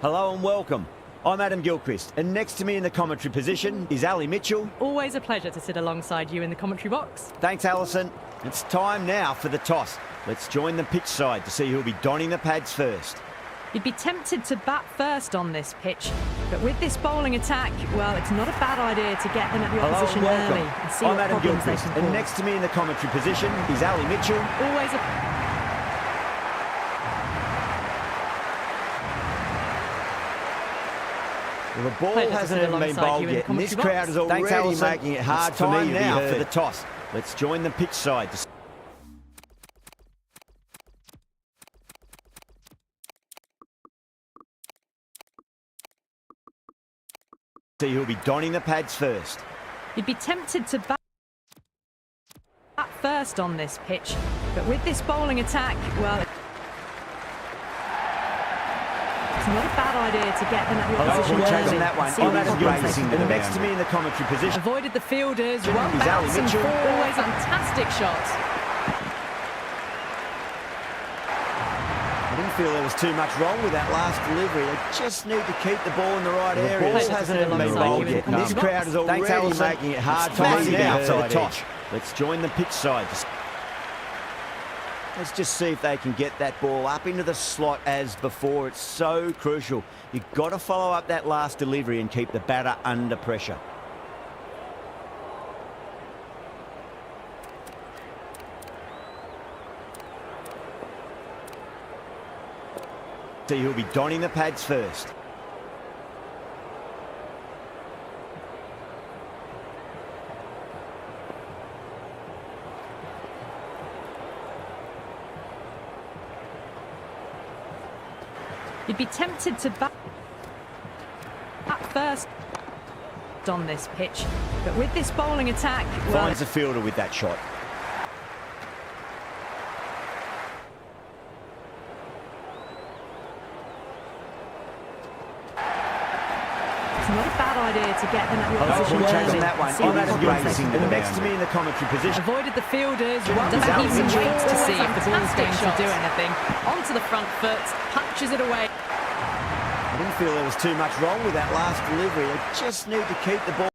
Hello and welcome. I'm Adam Gilchrist, and next to me in the commentary position is Ali Mitchell. Always a pleasure to sit alongside you in the commentary box. Thanks, Alison. It's time now for the toss. Let's join the pitch side to see who'll be donning the pads first. You'd be tempted to bat first on this pitch, but with this bowling attack, well, it's not a bad idea to get them at the opposition early and see I'm what Adam problems they Gilchrist, can and cause. next to me in the commentary position is Ali Mitchell. Always a... Well, the ball Pleasure to hasn't sit even been alongside bowled you in the yet, and this commentary crowd box. is already Thanks, making it hard It's for time me to be now heard. for the toss. Let's join the pitch side to see who'll be donning the pads first. You'd be tempted to bat first on this pitch, but with this bowling attack, well, it's not a bad idea to get them at the opposition early that one. and see what problems they can And cause. next to me in the commentary position Avoided the fielders, Is well Ali bouncing Mitchell. forward, always fantastic shots. I didn't feel there was too much wrong with that last delivery. They just need to keep the ball in the right The area. ball It hasn't even been alongside bowled you in yet. the And this commentary crowd box. is already Thanks, Alison. making it hard It's for time me to be now heard for the at toss. edge. Let's join the pitch side. Let's just see if they can get that ball up into the slot as before. It's so crucial. You've got to follow up that last delivery and keep the batter under pressure. See who'll be donning the pads first. You'd be tempted to bat first on this pitch, but with this bowling attack, well, Finds the fielder with that shot. it's not a bad idea to get them at the opposition early that one. and see what Adam problems they Gilchrist, can and cause. next to me in the commentary position. Avoided the fielders, well, Is Ali he Mitchell. waits to see if the ball's Fantastic going to do shots. anything. Onto the front foot, punches it away. I didn't feel there was too much wrong with that last delivery. They just need to keep the ball.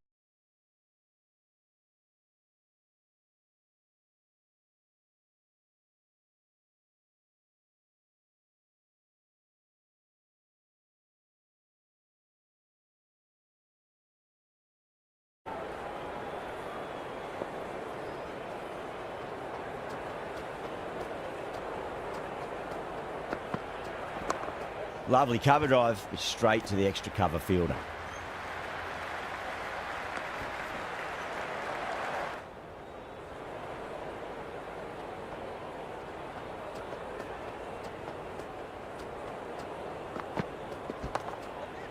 Lovely cover drive, but straight to the extra cover fielder.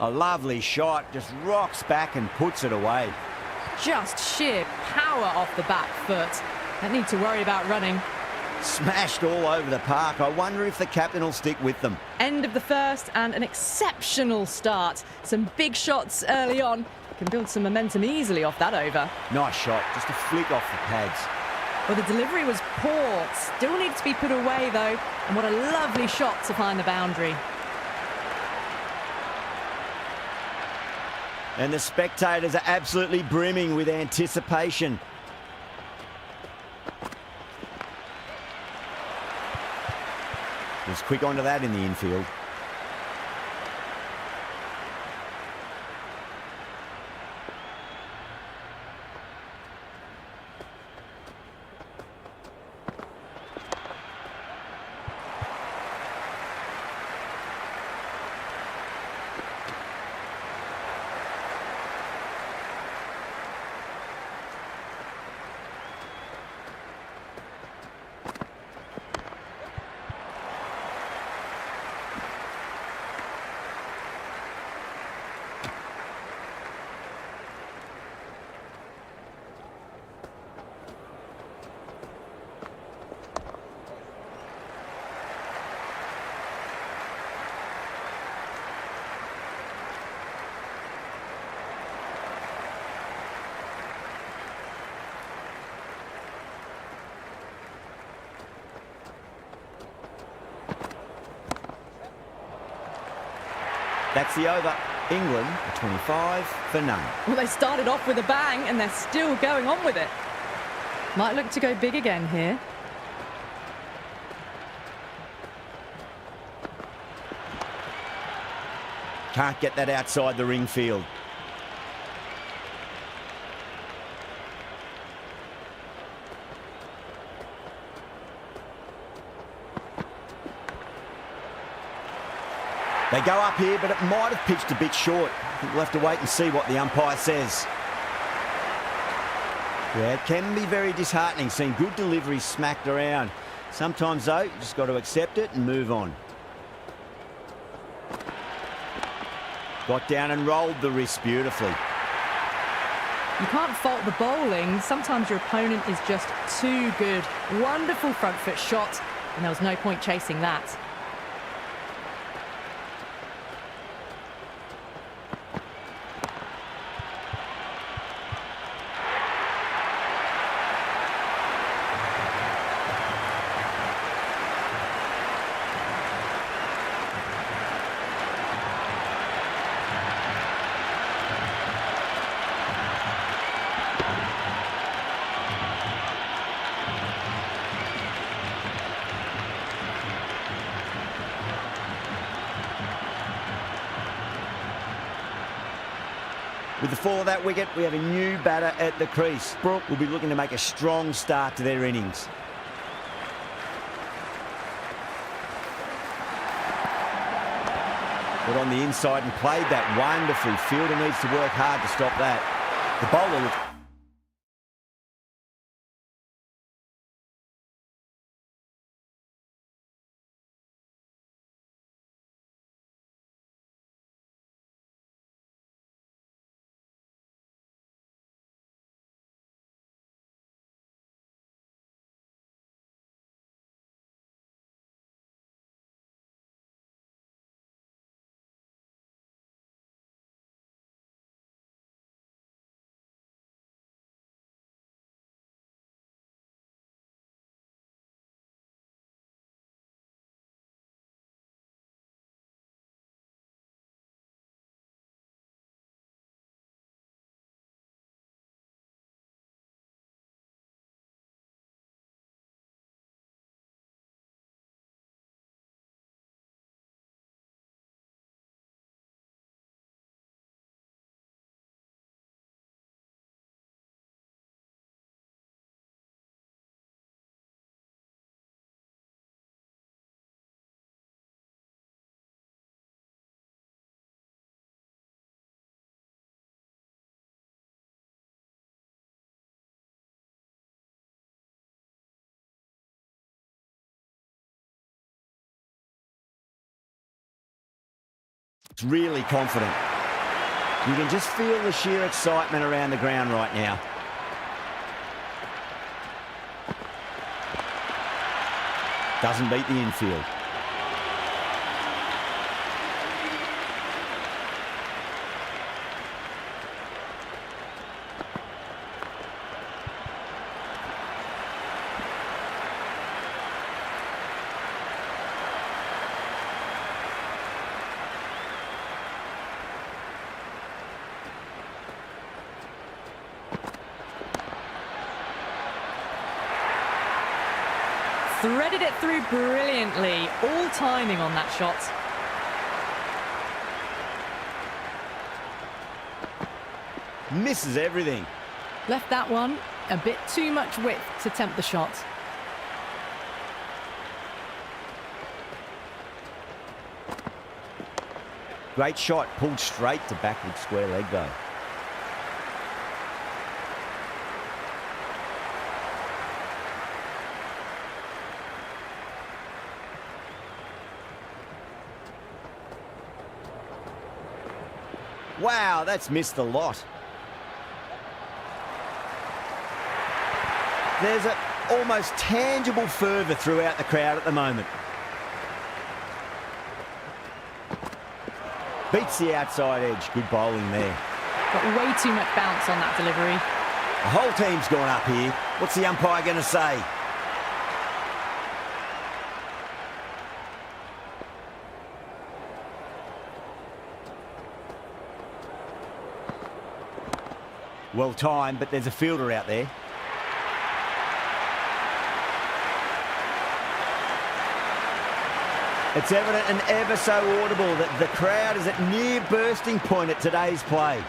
A lovely shot, just rocks back and puts it away. Just sheer power off the back foot. Don't need to worry about running. Smashed all over the park. I wonder if the captain will stick with them. End of the first and an exceptional start. Some big shots early on. Can build some momentum easily off that over. Nice shot, just a flick off the pads. Well, the delivery was poor. Still needs to be put away, though. And what a lovely shot to find the boundary. And the spectators are absolutely brimming with anticipation. Was quick onto that in the infield. That's the over. England, a 25 for none. Well, they started off with a bang and they're still going on with it. Might look to go big again here. Can't get that outside the ring field. They go up here, but it might have pitched a bit short. I think we'll have to wait and see what the umpire says. Yeah, it can be very disheartening seeing good deliveries smacked around. Sometimes, though, you just got to accept it and move on. Got down and rolled the wrist beautifully. You can't fault the bowling. Sometimes your opponent is just too good. Wonderful front foot shot, and there was no point chasing that. With the fall of that wicket, we have a new batter at the crease. Brooke will be looking to make a strong start to their innings. Got on the inside and played that wonderfully. Fielder needs to work hard to stop that. The bowler looks... really confident. You can just feel the sheer excitement around the ground right now. Doesn't beat the infield. Threaded it through brilliantly. All timing on that shot. Misses everything. Left that one a bit too much width to tempt the shot. Great shot, pulled straight to backward square leg though. Wow, that's missed a lot. There's an almost tangible fervour throughout the crowd at the moment. Beats the outside edge. Good bowling there. Got way too much bounce on that delivery. The whole team's gone up here. What's the umpire going to say? Well timed, but there's a fielder out there. It's evident and ever so audible that the crowd is at near bursting point at today's play.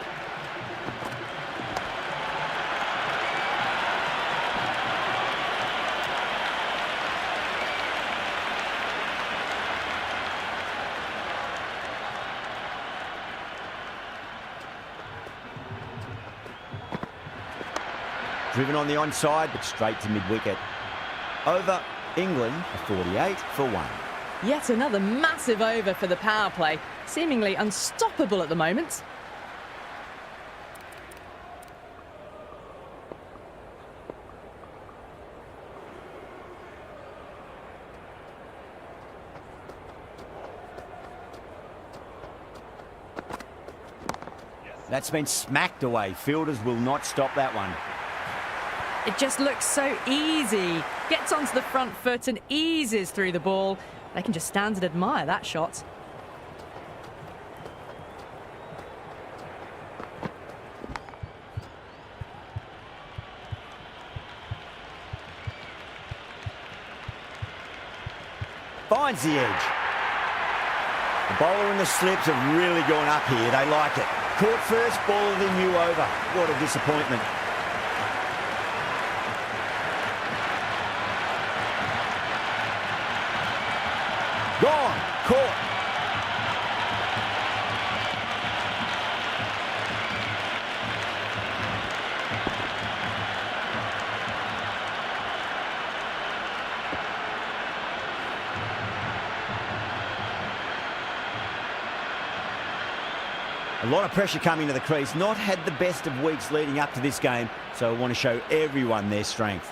Driven on the onside, but straight to mid-wicket. Over England, a 48 for 1. Yet another massive over for the power play, seemingly unstoppable at the moment. That's been smacked away. Fielders will not stop that one. It just looks so easy. Gets onto the front foot and eases through the ball. They can just stand and admire that shot. Finds the edge. The bowler and the slips have really gone up here. They like it. Caught first ball of the new over. What a disappointment. Gone. Caught. A lot of pressure coming to the crease. Not had the best of weeks leading up to this game, so I want to show everyone their strength.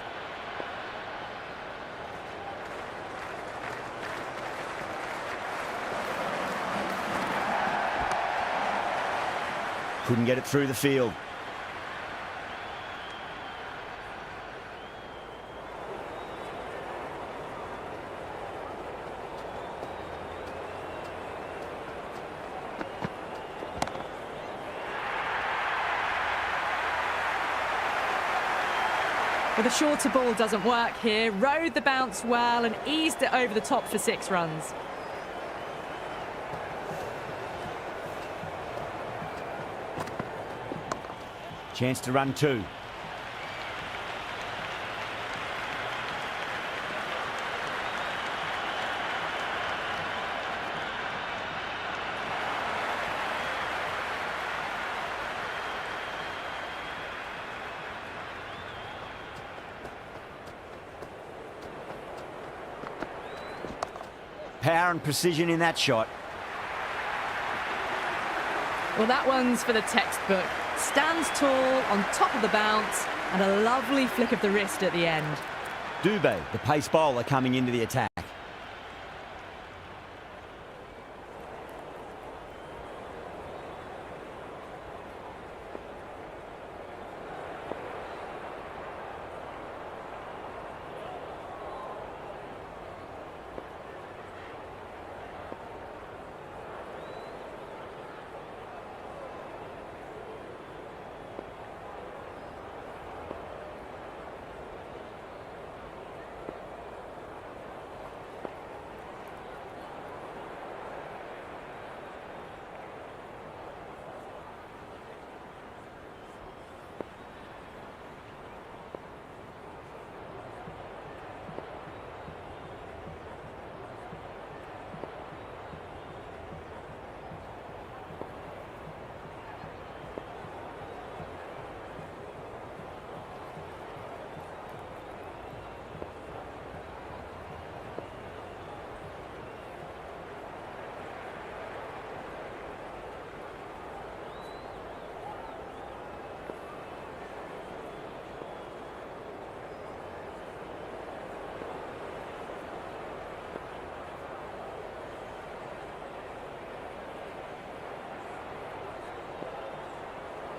Couldn't get it through the field. Well, the shorter ball doesn't work here. Rode the bounce well and eased it over the top for 6 runs. Chance to run 2. Power and precision in that shot. Well, that one's for the textbook. Stands tall on top of the bounce and a lovely flick of the wrist at the end. Dubé, the pace bowler, coming into the attack.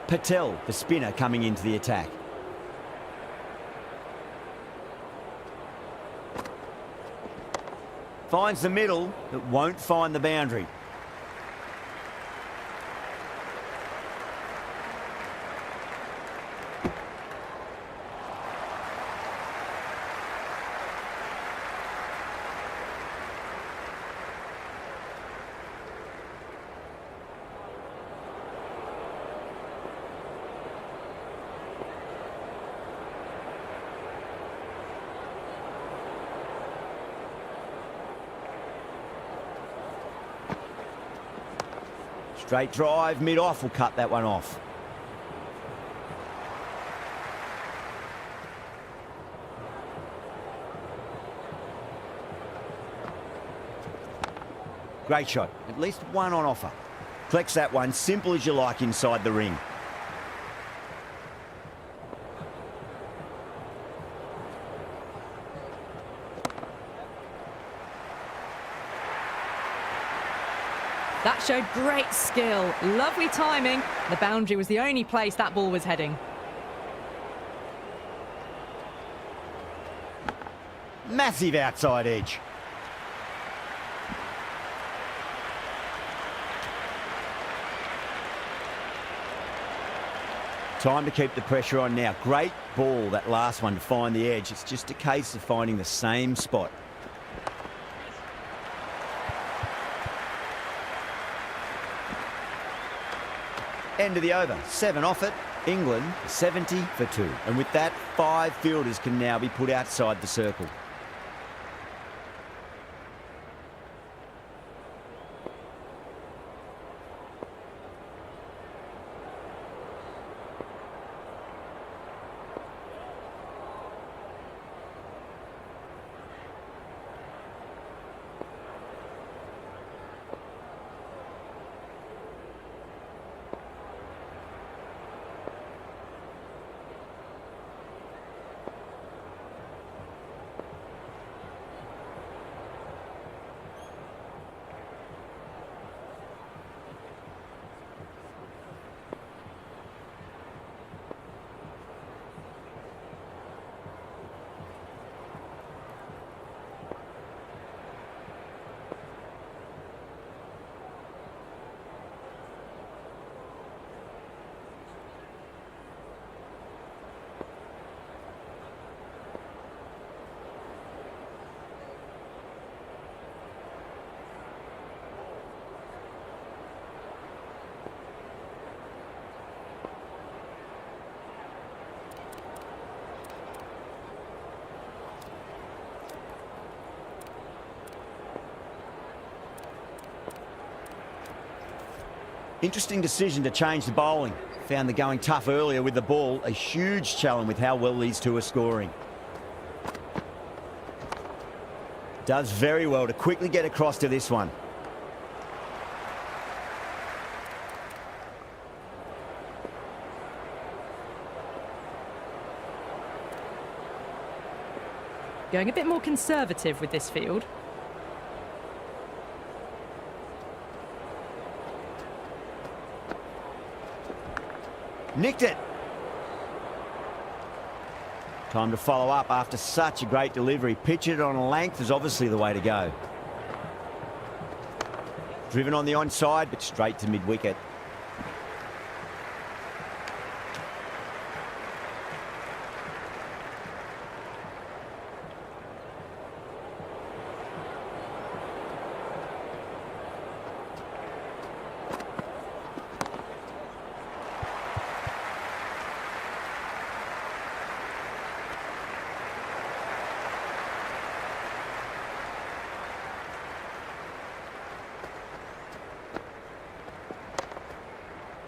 Patel, the spinner, coming into the attack. Finds the middle, but won't find the boundary. Straight drive, mid-off will cut that one off. Great shot. At least one on offer. Collects that one, simple as you like inside the ring. That showed great skill, lovely timing. The boundary was the only place that ball was heading. Massive outside edge. Time to keep the pressure on now. Great ball, that last one, to find the edge. It's just a case of finding the same spot. End of the over. 7 off it. England 70 for 2. And with that, 5 fielders can now be put outside the circle. Interesting decision to change the bowling. Found the going tough earlier with the ball. A huge challenge with how well these two are scoring. Does very well to quickly get across to this one. Going a bit more conservative with this field. Nicked it. Time to follow up after such a great delivery. Pitch it on a length is obviously the way to go. Driven on the onside, but straight to mid-wicket.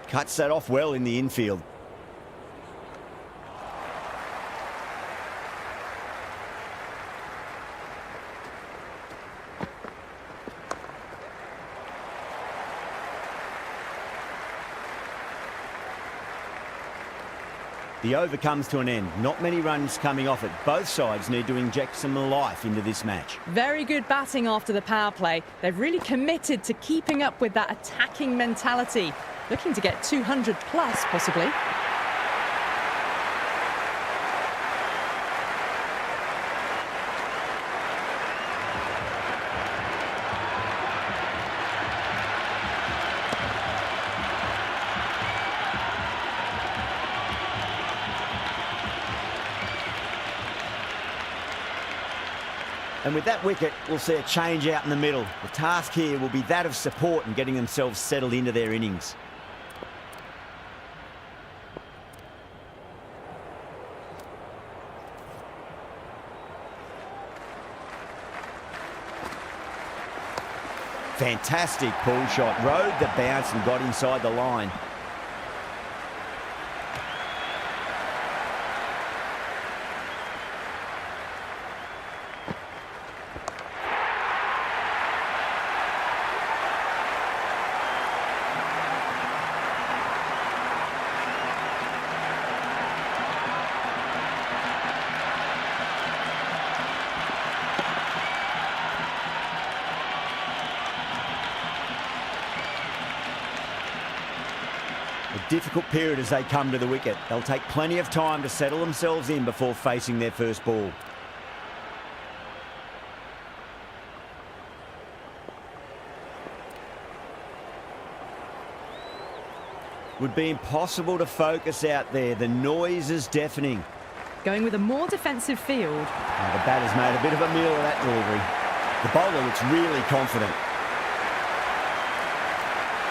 Cuts that off well in the infield. The over comes to an end. Not many runs coming off it. Both sides need to inject some life into this match. Very good batting after the power play. They've really committed to keeping up with that attacking mentality. Looking to get 200 plus, possibly. And with that wicket, we'll see a change out in the middle. The task here will be that of support and getting themselves settled into their innings. Fantastic pull shot. Rode the bounce and got inside the line. A difficult period as they come to the wicket. They'll take plenty of time to settle themselves in before facing their first ball. Would be impossible to focus out there. The noise is deafening. Going with a more defensive field. Oh, the batter's made a bit of a meal of that delivery. The bowler looks really confident.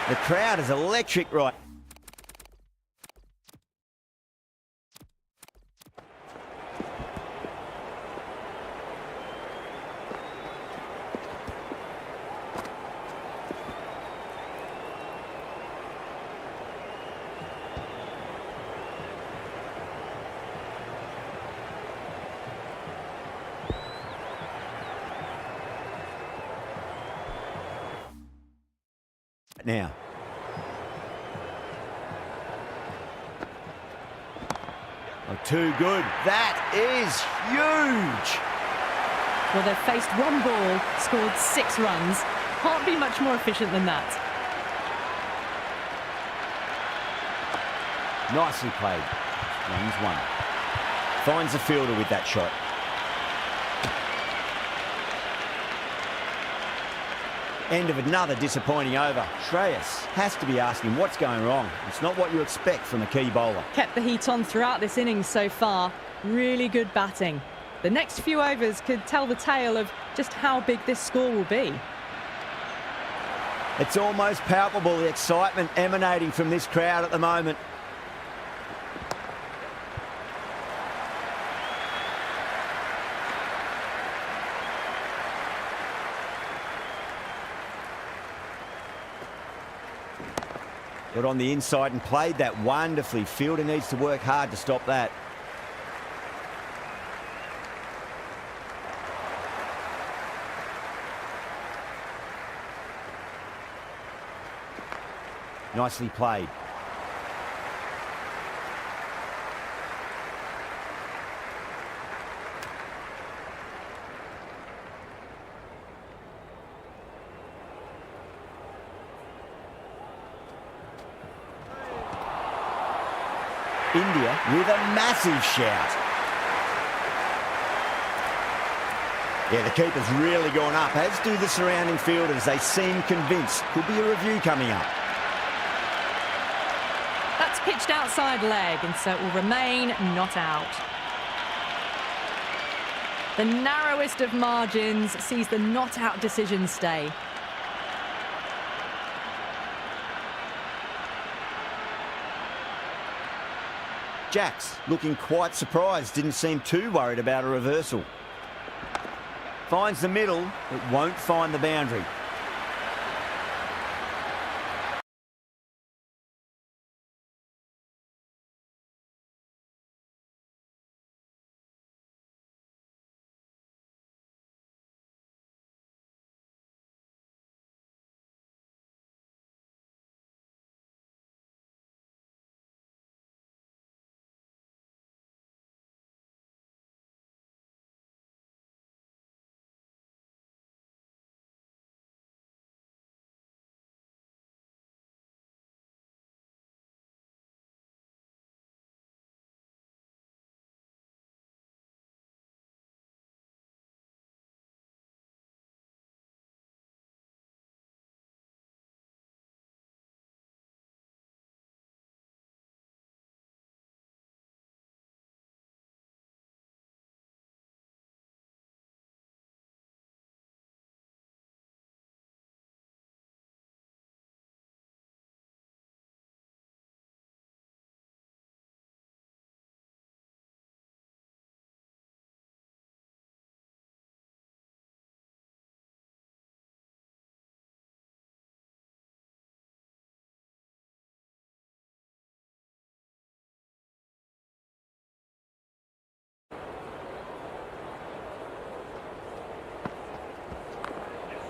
The crowd is electric right. Now. Oh, too good. That is huge. Well, they've faced one ball, scored 6 runs. Can't be much more efficient than that. Nicely played. Runs 1. Finds the fielder with that shot. End of another disappointing over. Shreyas has to be asking what's going wrong. It's not what you expect from a key bowler. Kept the heat on throughout this innings so far. Really good batting. The next few overs could tell the tale of just how big this score will be. It's almost palpable, the excitement emanating from this crowd at the moment. Got on the inside and played that wonderfully. Fielder needs to work hard to stop that. Nicely played. India with a massive shout. Yeah, the keeper's really gone up, as do the surrounding fielders. They seem convinced. Could be a review coming up. That's pitched outside leg, and so it will remain not out. The narrowest of margins sees the not out decision stay. Jacks looking quite surprised, didn't seem too worried about a reversal. Finds the middle, but won't find the boundary.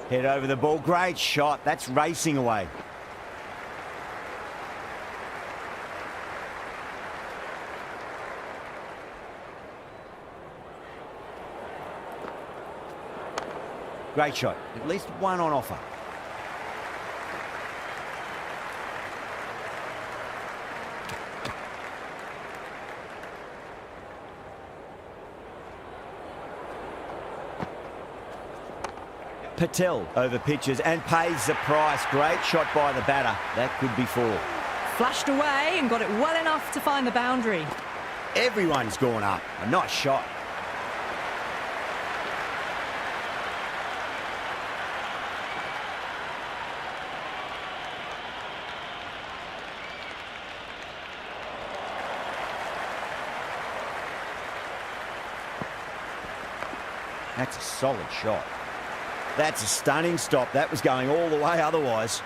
Head over the ball. Great shot. That's racing away. Great shot. At least one on offer. Patel over pitches and pays the price. Great shot by the batter. That could be four. Flashed away and got it well enough to find the boundary. Everyone's gone up. A nice shot. That's a solid shot. That's a stunning stop. That was going all the way otherwise.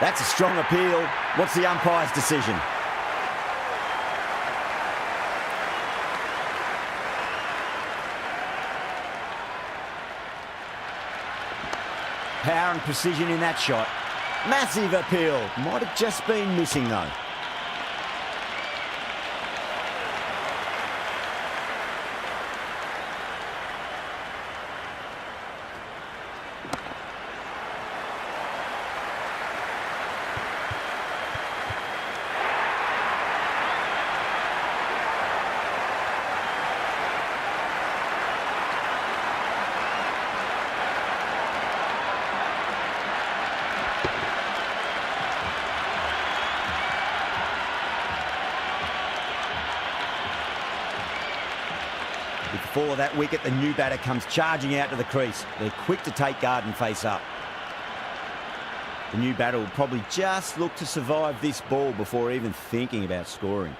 That's a strong appeal. What's the umpire's decision? Power and precision in that shot. Massive appeal. Might have just been missing though. With the fall of that wicket, the new batter comes charging out to the crease. They're quick to take guard and face up. The new batter will probably just look to survive this ball before even thinking about scoring.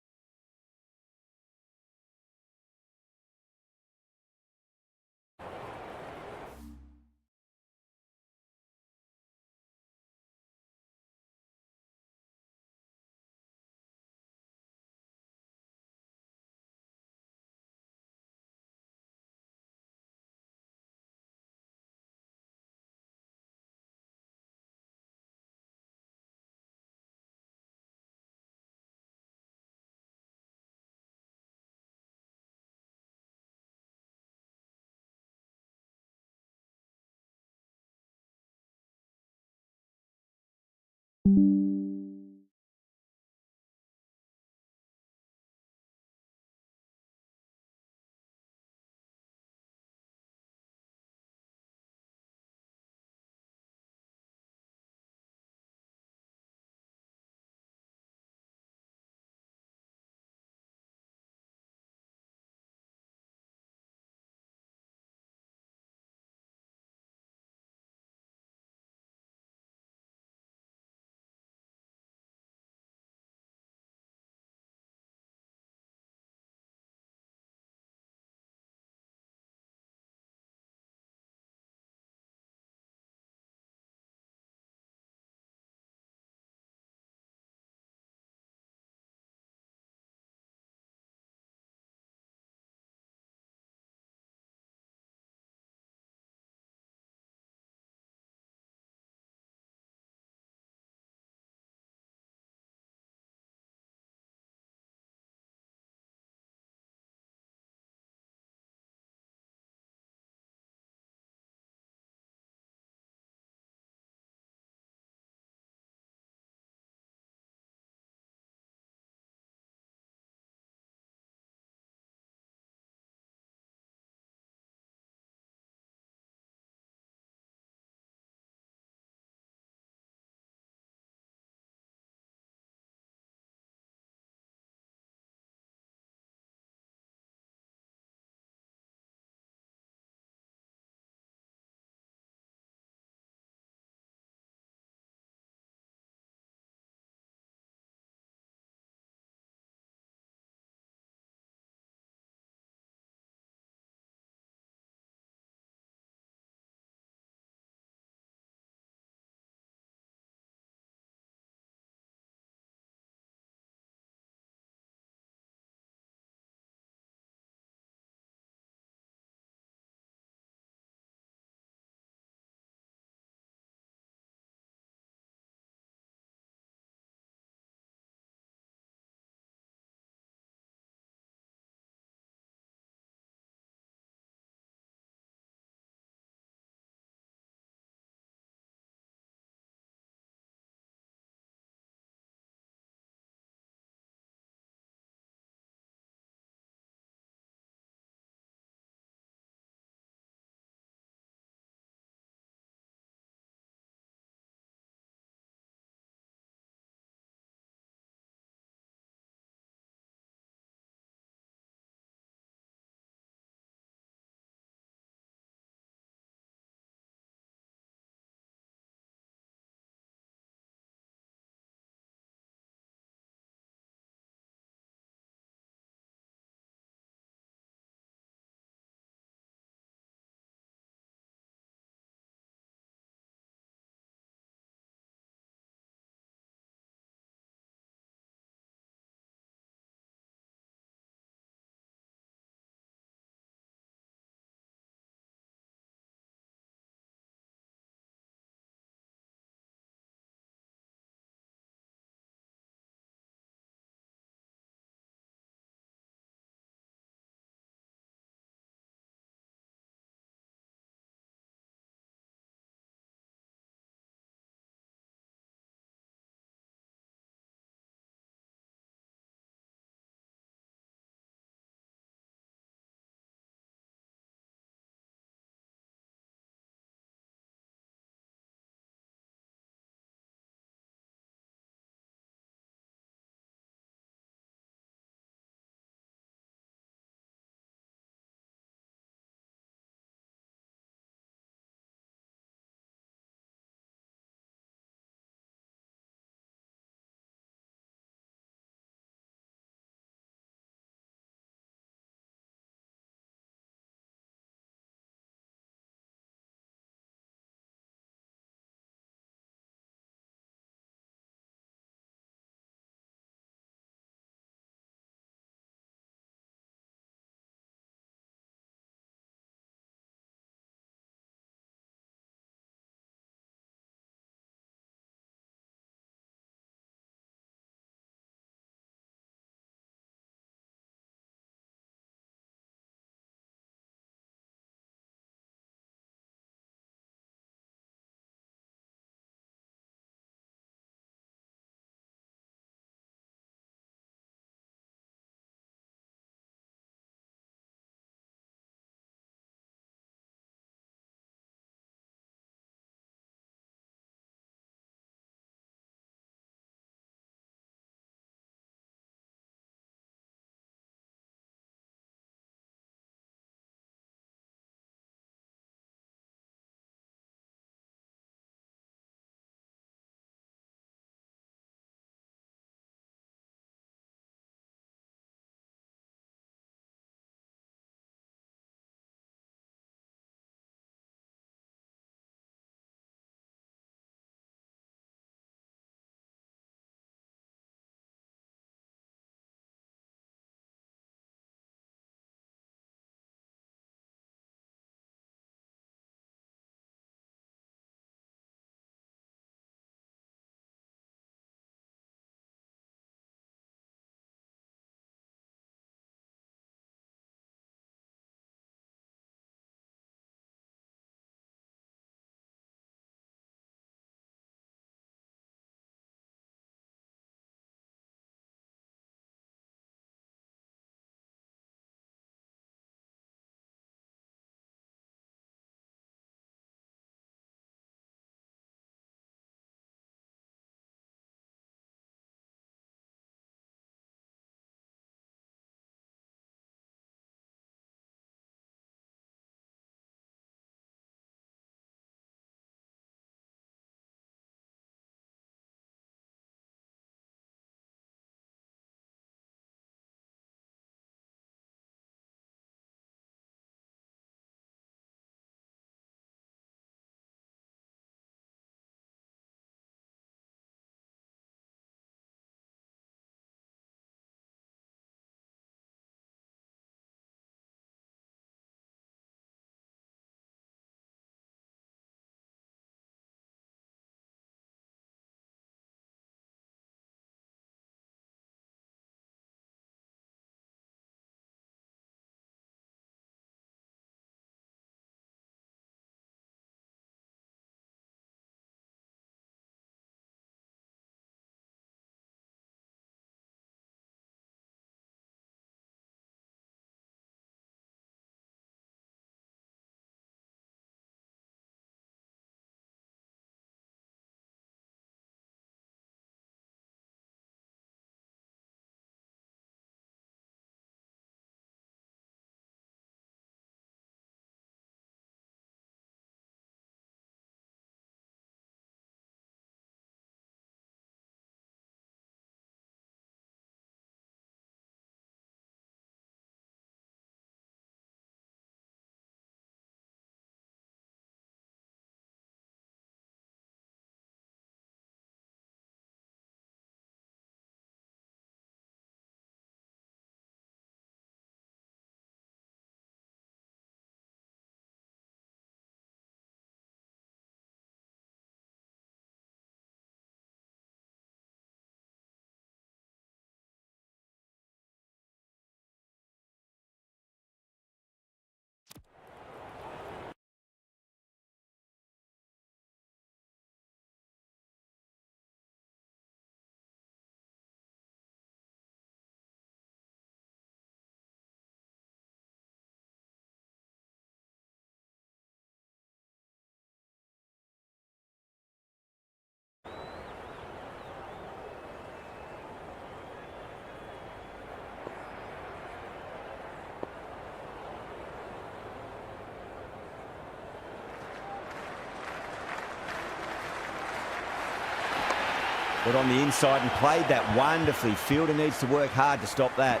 Got on the inside and played that wonderfully. Fielder needs to work hard to stop that.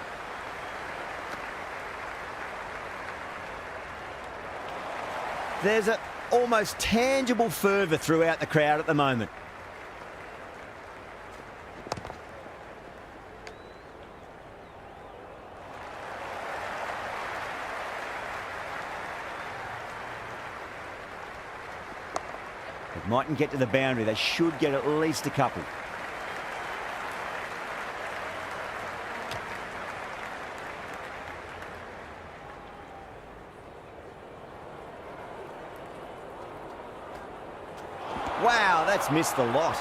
There's an almost tangible fervour throughout the crowd at the moment. They mightn't get to the boundary. They should get at least a couple. Wow, that's missed the lot.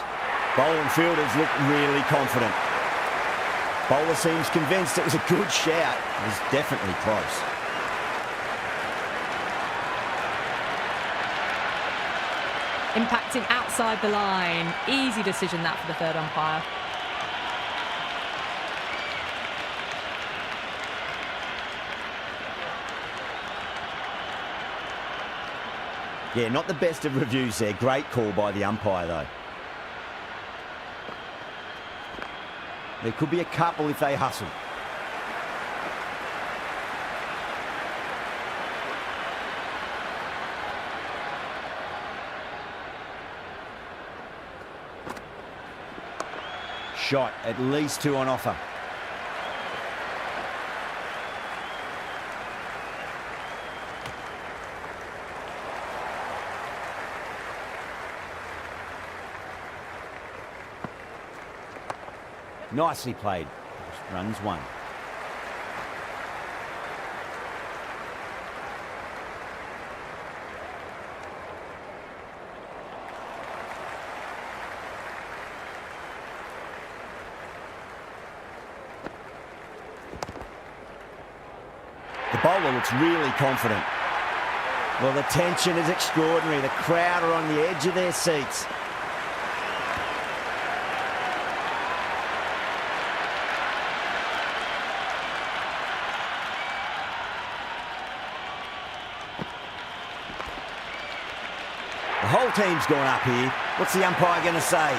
Bowling fielders look really confident. Bowler seems convinced it was a good shout. It was definitely close. Impacting outside the line. Easy decision that for the third umpire. Yeah, not the best of reviews there. Great call by the umpire, though. There could be a couple if they hustle. Shot, at least two on offer. Nicely played. Runs one. The bowler looks really confident. Well, the tension is extraordinary. The crowd are on the edge of their seats. The whole team's gone up here. What's the umpire going to say?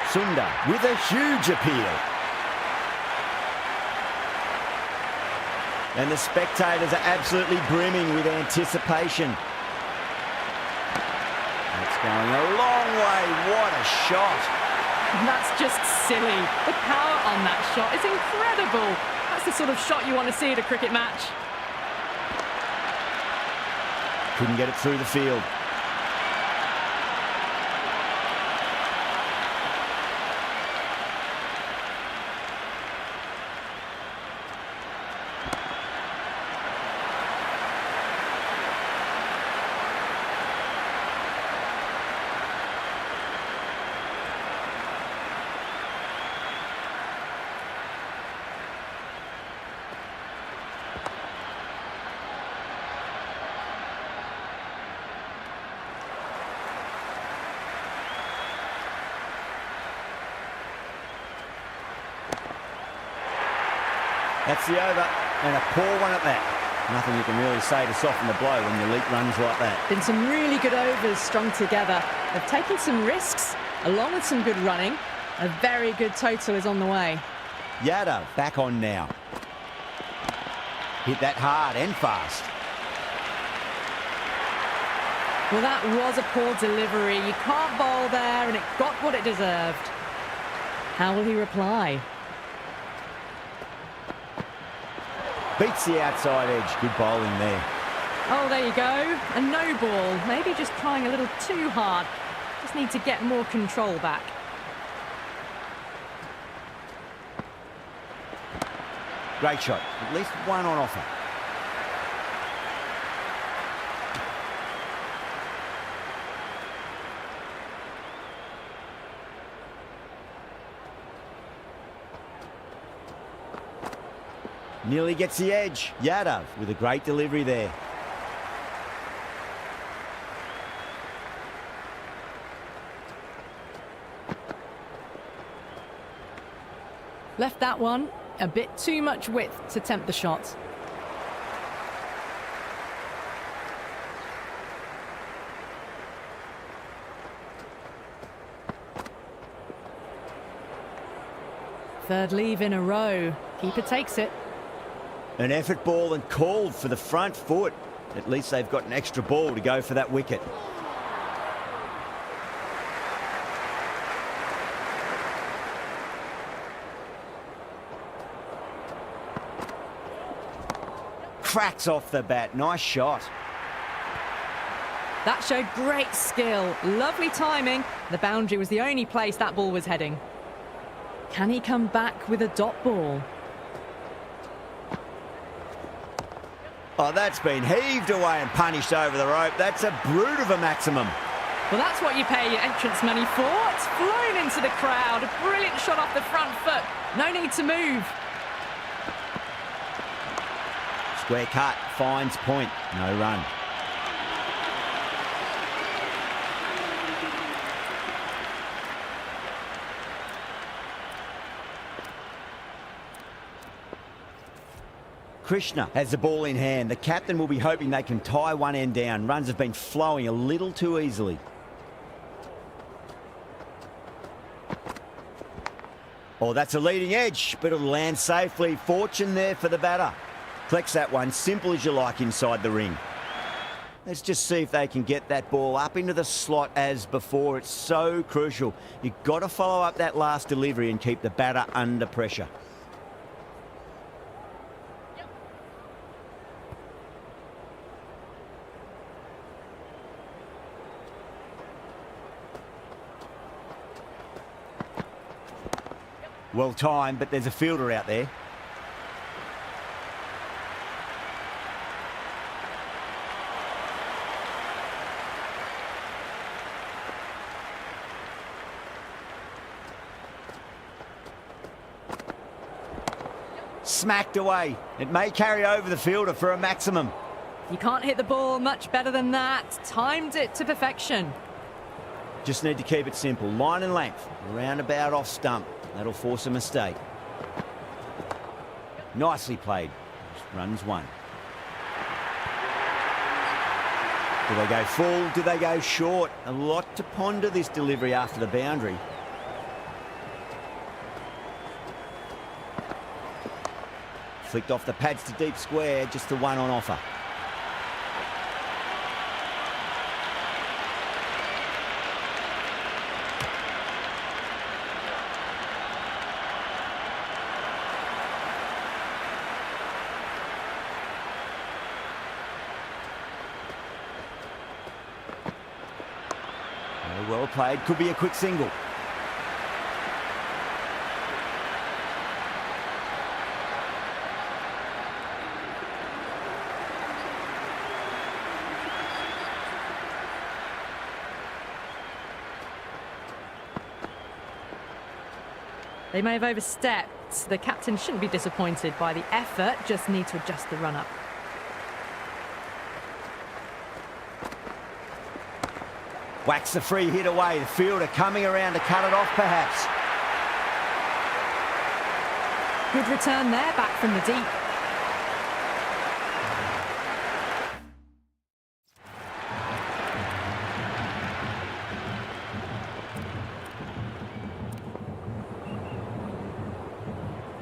Sundar with a huge appeal. And the spectators are absolutely brimming with anticipation. That's going a long way. What a shot. That's just silly. The power on that shot is incredible. That's the sort of shot you want to see at a cricket match. Couldn't get it through the field. That's the over, and a poor one at that. Nothing you can really say to soften the blow when your leap runs like that. Been some really good overs strung together. They've taken some risks, along with some good running. A very good total is on the way. Yadav back on now. Hit that hard and fast. Well, that was a poor delivery. You can't bowl there, and it got what it deserved. How will he reply? Beats the outside edge. Good bowling there. Oh, there you go. A no ball. Maybe just trying a little too hard. Just need to get more control back. Great shot. At least one on offer. Nearly gets the edge. Yadav with a great delivery there. Left that one a bit too much width to tempt the shot. Third leave in a row. Keeper takes it. An effort ball and called for the front foot. At least they've got an extra ball to go for that wicket. Cracks off the bat. Nice shot. That showed great skill. Lovely timing. The boundary was the only place that ball was heading. Can he come back with a dot ball? Oh, that's been heaved away and punished over the rope. That's a brute of a maximum. Well, that's what you pay your entrance money for. It's flown into the crowd. A brilliant shot off the front foot. No need to move. Square cut, finds point, no run. Krishna has the ball in hand. The captain will be hoping they can tie one end down. Runs have been flowing a little too easily. Oh, that's a leading edge, but it'll land safely. Fortune there for the batter. Collects that one, simple as you like, inside the ring. Let's just see if they can get that ball up into the slot as before. It's so crucial. You've got to follow up that last delivery and keep the batter under pressure. Well timed, but there's a fielder out there. Smacked away. It may carry over the fielder for a maximum. You can't hit the ball much better than that. Timed it to perfection. Just need to keep it simple. Line and length. Roundabout off stump. That'll force a mistake. Nicely played. Runs one. Do they go full? Do they go short? A lot to ponder this delivery after the boundary. Flicked off the pads to deep square. Just the one on offer. Well played, could be a quick single. They may have overstepped. The captain shouldn't be disappointed by the effort, just need to adjust the run-up. Whacks the free hit away. The fielder coming around to cut it off, perhaps. Good return there, back from the deep.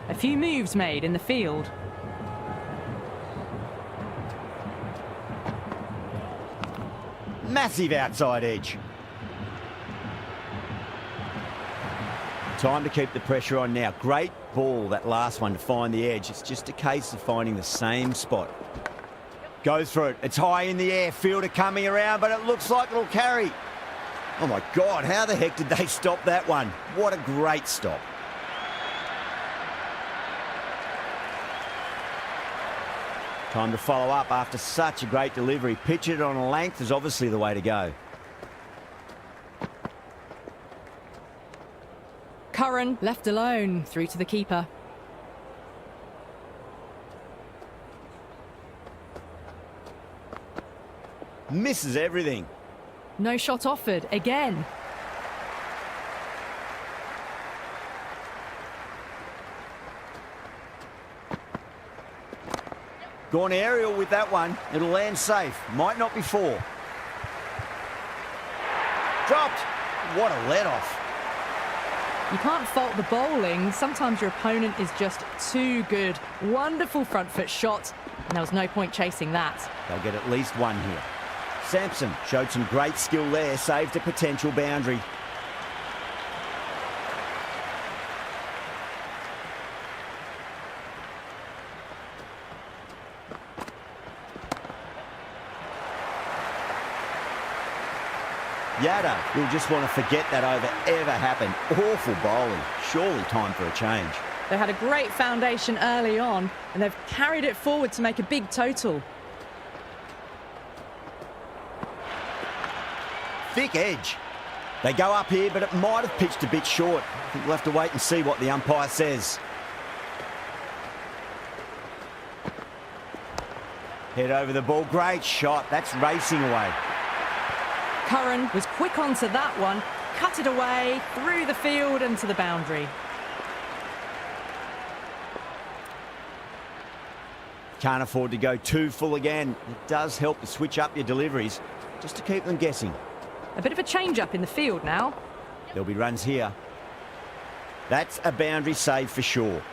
A few moves made in the field. Massive outside edge. Time to keep the pressure on now. Great ball, that last one, to find the edge. It's just a case of finding the same spot. Goes for it. It's high in the air. Fielder coming around, but it looks like it'll carry. Oh, my God. How the heck did they stop that one? What a great stop. Time to follow up after such a great delivery. Pitch it on a length is obviously the way to go. Curran left alone, through to the keeper. Misses everything. No shot offered again. Gone aerial with that one. It'll land safe. Might not be four. Dropped. What a let-off. You can't fault the bowling. Sometimes your opponent is just too good. Wonderful front foot shot, and there was no point chasing that. They'll get at least one here. Sampson showed some great skill there, saved a potential boundary. Yada will just want to forget that over ever happened. Awful bowling. Surely time for a change. They had a great foundation early on, and they've carried it forward to make a big total. Thick edge. They go up here, but it might have pitched a bit short. I think we'll have to wait and see what the umpire says. Head over the ball. Great shot. That's racing away. Curran was quick onto that one, cut it away, through the field and to the boundary. Can't afford to go too full again. It does help to switch up your deliveries, just to keep them guessing. A bit of a change-up in the field now. There'll be runs here. That's a boundary save for sure.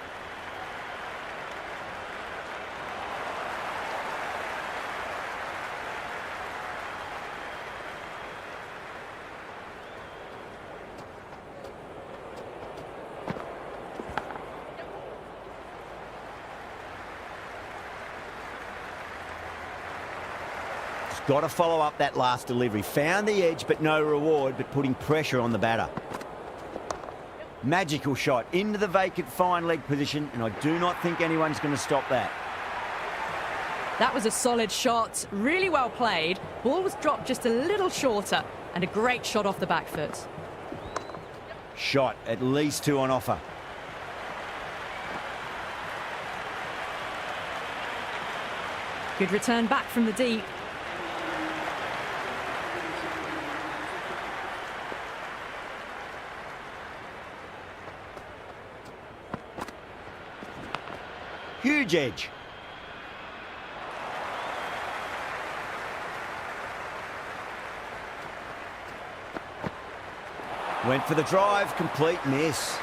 Got to follow up that last delivery. Found the edge, but no reward, but putting pressure on the batter. Magical shot into the vacant fine leg position, and I do not think anyone's going to stop that. That was a solid shot, really well played. Ball was dropped just a little shorter, and a great shot off the back foot. Shot, at least two on offer. Good return back from the deep. Huge edge. Went for the drive, complete miss.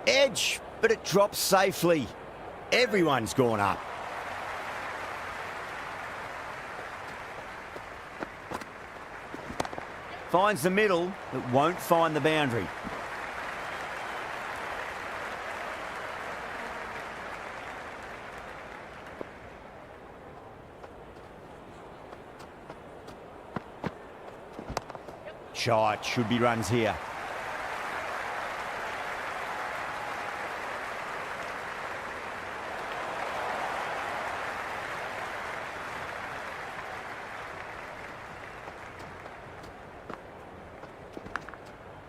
Edge, but it drops safely. Everyone's gone up. Finds the middle, but won't find the boundary. Shot, should be runs here.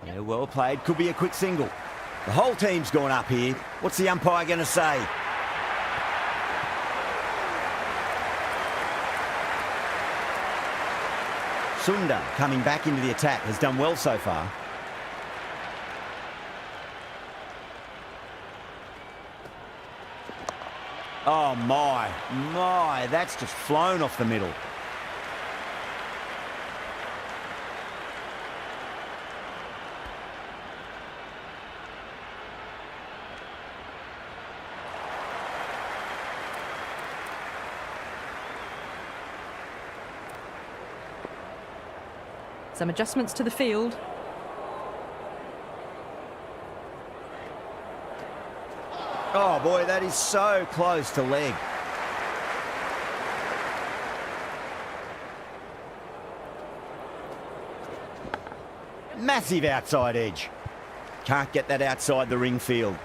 Yeah, well played. Could be a quick single. The whole team's gone up here. What's the umpire going to say? Sundar, coming back into the attack, has done well so far. Oh, my, that's just flown off the middle. Some adjustments to the field. Oh boy, that is so close to leg. Massive outside edge. Can't get that outside the ring field.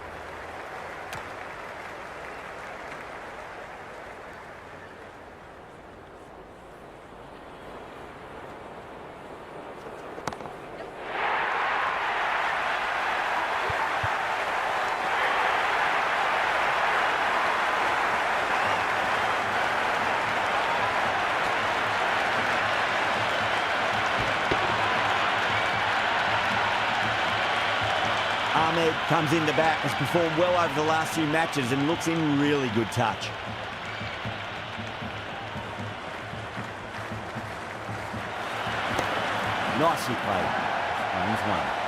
Ahmed comes into bat, has performed well over the last few matches and looks in really good touch. Nicely played. Runs one.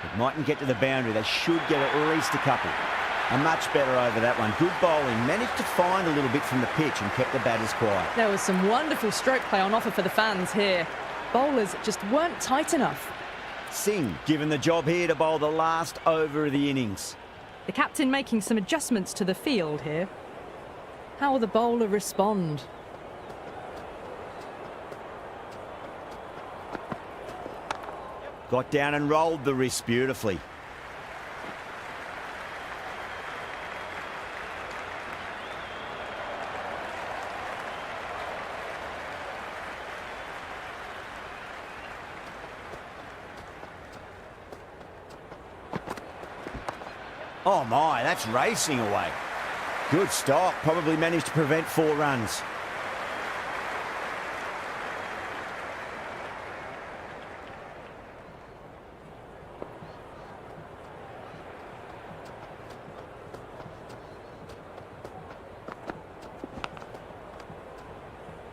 It mightn't get to the boundary. They should get at least a couple. And much better over that one. Good bowling. Managed to find a little bit from the pitch and kept the batters quiet. There was some wonderful stroke play on offer for the fans here. Bowlers just weren't tight enough. Singh given the job here to bowl the last over of the innings. The captain making some adjustments to the field here. How will the bowler respond? Got down and rolled the wrist beautifully. Oh my, that's racing away. Good stop, probably managed to prevent 4 runs.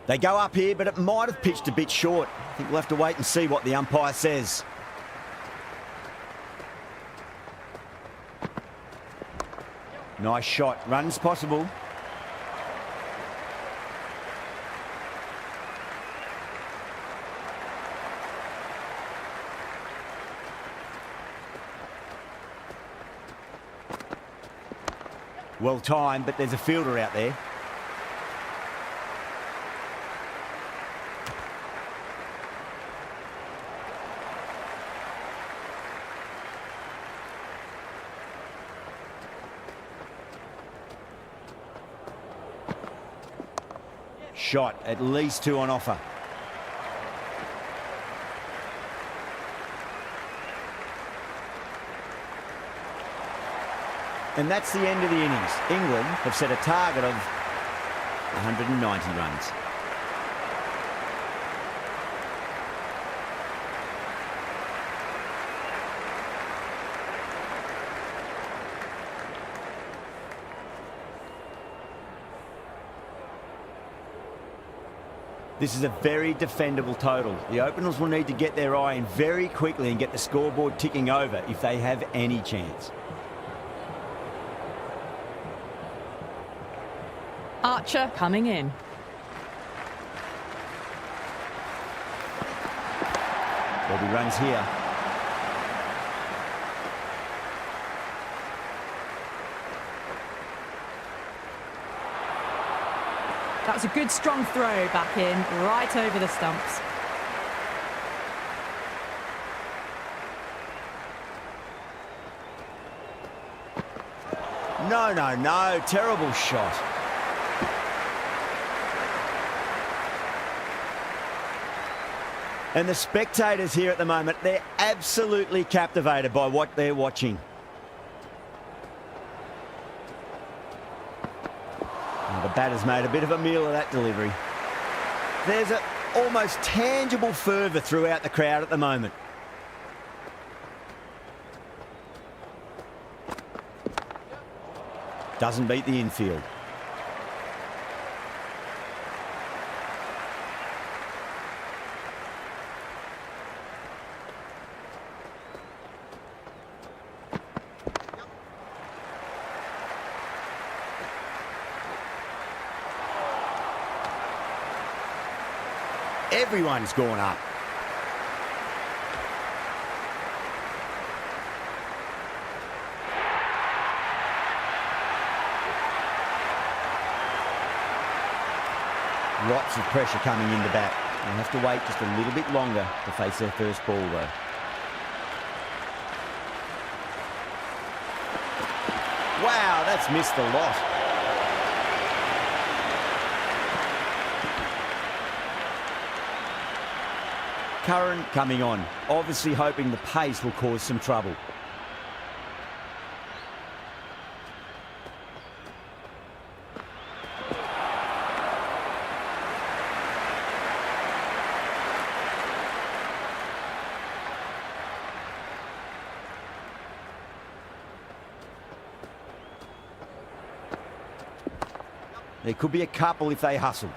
They go up here, but it might have pitched a bit short. I think we'll have to wait and see what the umpire says. Nice shot. Runs possible. Well timed, but there's a fielder out there. Shot, at least 2 on offer. And that's the end of the innings. England have set a target of 190 runs. This is a very defendable total. The openers will need to get their eye in very quickly and get the scoreboard ticking over if they have any chance. Archer coming in. There'll be runs here. That was a good strong throw back in, right over the stumps. No, no, no. Terrible shot. And the spectators here at the moment, they're absolutely captivated by what they're watching. The batter's made a bit of a meal of that delivery. There's an almost tangible fervour throughout the crowd at the moment. Doesn't beat the infield. Everyone's gone up. Lots of pressure coming into bat. They'll have to wait just a little bit longer to face their first ball though. Wow, that's missed a lot. current coming on, obviously hoping the pace will cause some trouble. There could be a couple if they hustle.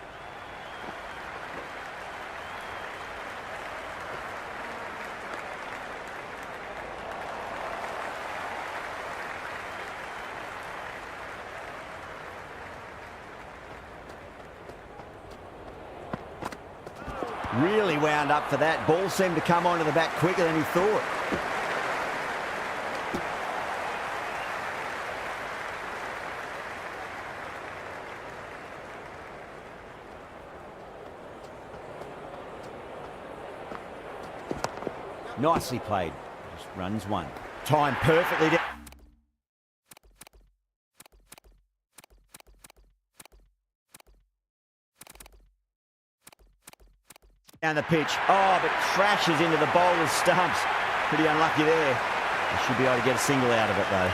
Really wound up for that. Ball seemed to come onto the bat quicker than he thought. Nicely played. Just runs one. Timed perfectly. Down the pitch. Oh, but crashes into the bowler's stumps. Pretty unlucky there. They should be able to get a single out of it, though.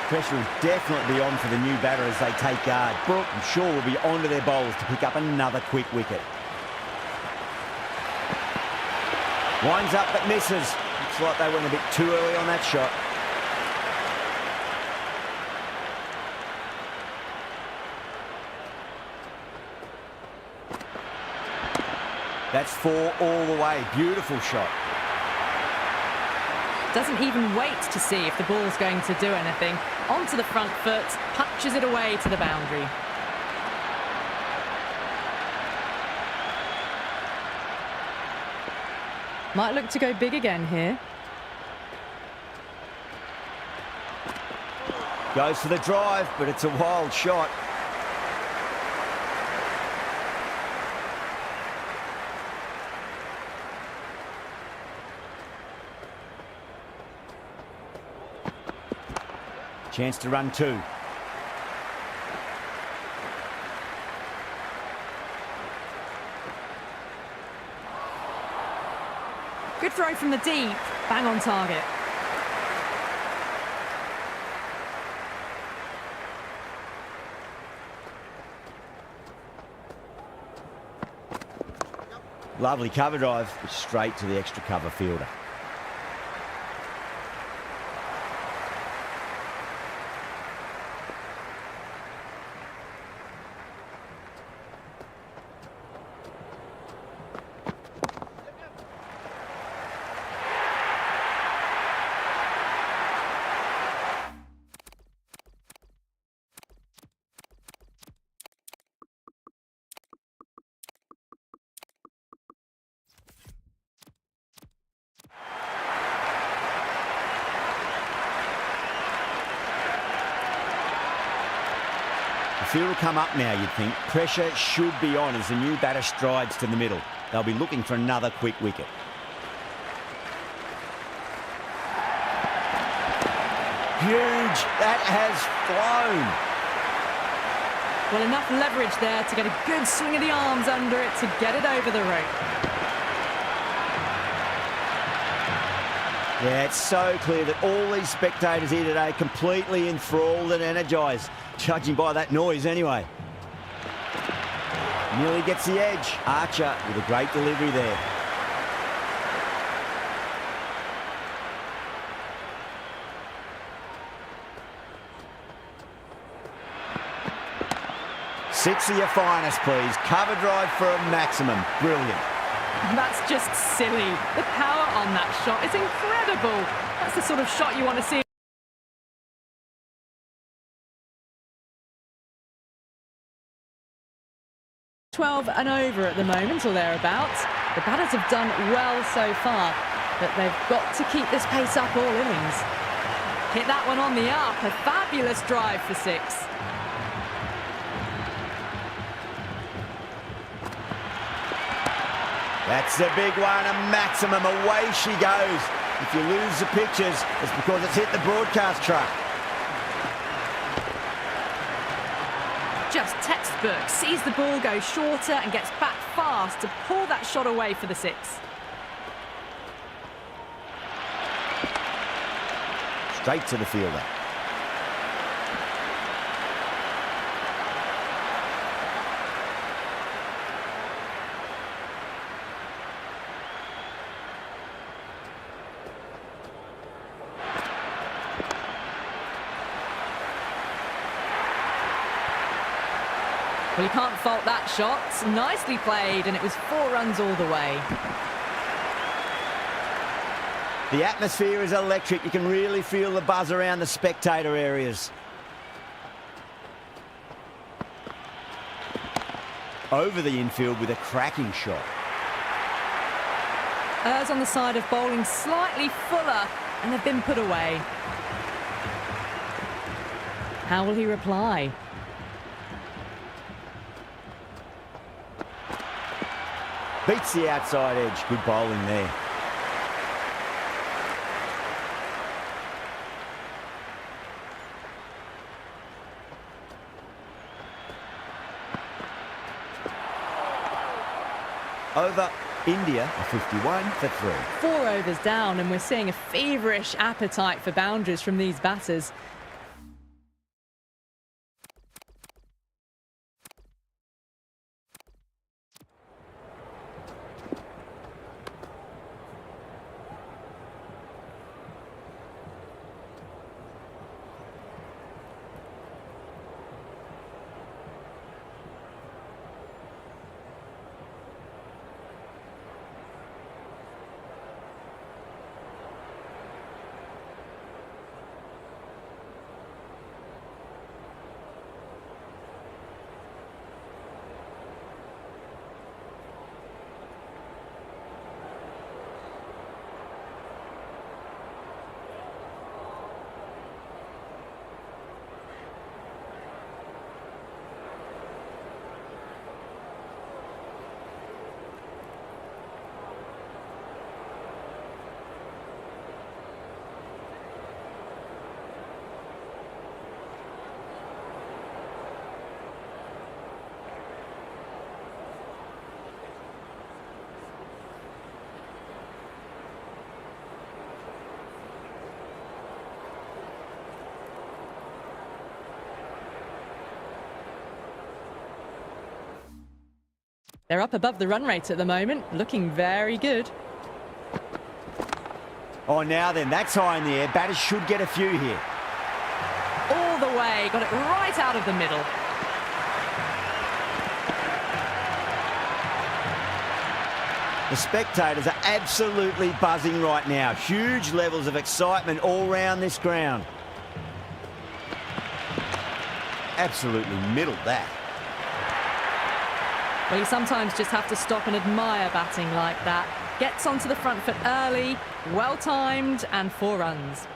Pressure will definitely be on for the new batter as they take guard. Brooke, I'm sure, will be onto their bowlers to pick up another quick wicket. Winds up but misses. Looks like they went a bit too early on that shot. That's 4 all the way. Beautiful shot. Doesn't even wait to see if the ball's going to do anything. Onto the front foot, punches it away to the boundary. Might look to go big again here. Goes for the drive, but it's a wild shot. Chance to run 2. Good throw from the deep. Bang on target. Lovely cover drive, straight to the extra cover fielder. The field will come up now, you'd think. Pressure should be on as the new batter strides to the middle. They'll be looking for another quick wicket. Huge. That has flown. Well, enough leverage there to get a good swing of the arms under it to get it over the rope. Yeah, it's so clear that all these spectators here today are completely enthralled and energised, judging by that noise anyway. Nearly gets the edge. Archer with a great delivery there. Six of your finest, please. Cover drive for a maximum. Brilliant. That's just silly. The power on that shot is incredible. That's the sort of shot you want to see. .12 and over at the moment, or thereabouts. The batters have done well so far, but they've got to keep this pace up all innings. Hit that one on the up. A fabulous drive for 6. That's a big one, a maximum. Away she goes. If you lose the pictures, it's because it's hit the broadcast truck. Just textbook. Sees the ball go shorter and gets back far fast to pull that shot away for the six. Straight to the fielder. Well, you can't fault that shot. Nicely played, and it was 4 runs all the way. The atmosphere is electric. You can really feel the buzz around the spectator areas. Over the infield with a cracking shot. Errs on the side of bowling slightly fuller, and they've been put away. How will he reply? Beats the outside edge. Good bowling there. Over, India, a 51 for 3. 4 overs down, and we're seeing a feverish appetite for boundaries from these batters. They're up above the run rate at the moment, looking very good. Oh, now then, that's high in the air. Batters should get a few here. All the way, got it right out of the middle. The spectators are absolutely buzzing right now. Huge levels of excitement all round this ground. Absolutely middled that. Well, you sometimes just have to stop and admire batting like that. Gets onto the front foot early, well-timed, and 4 runs.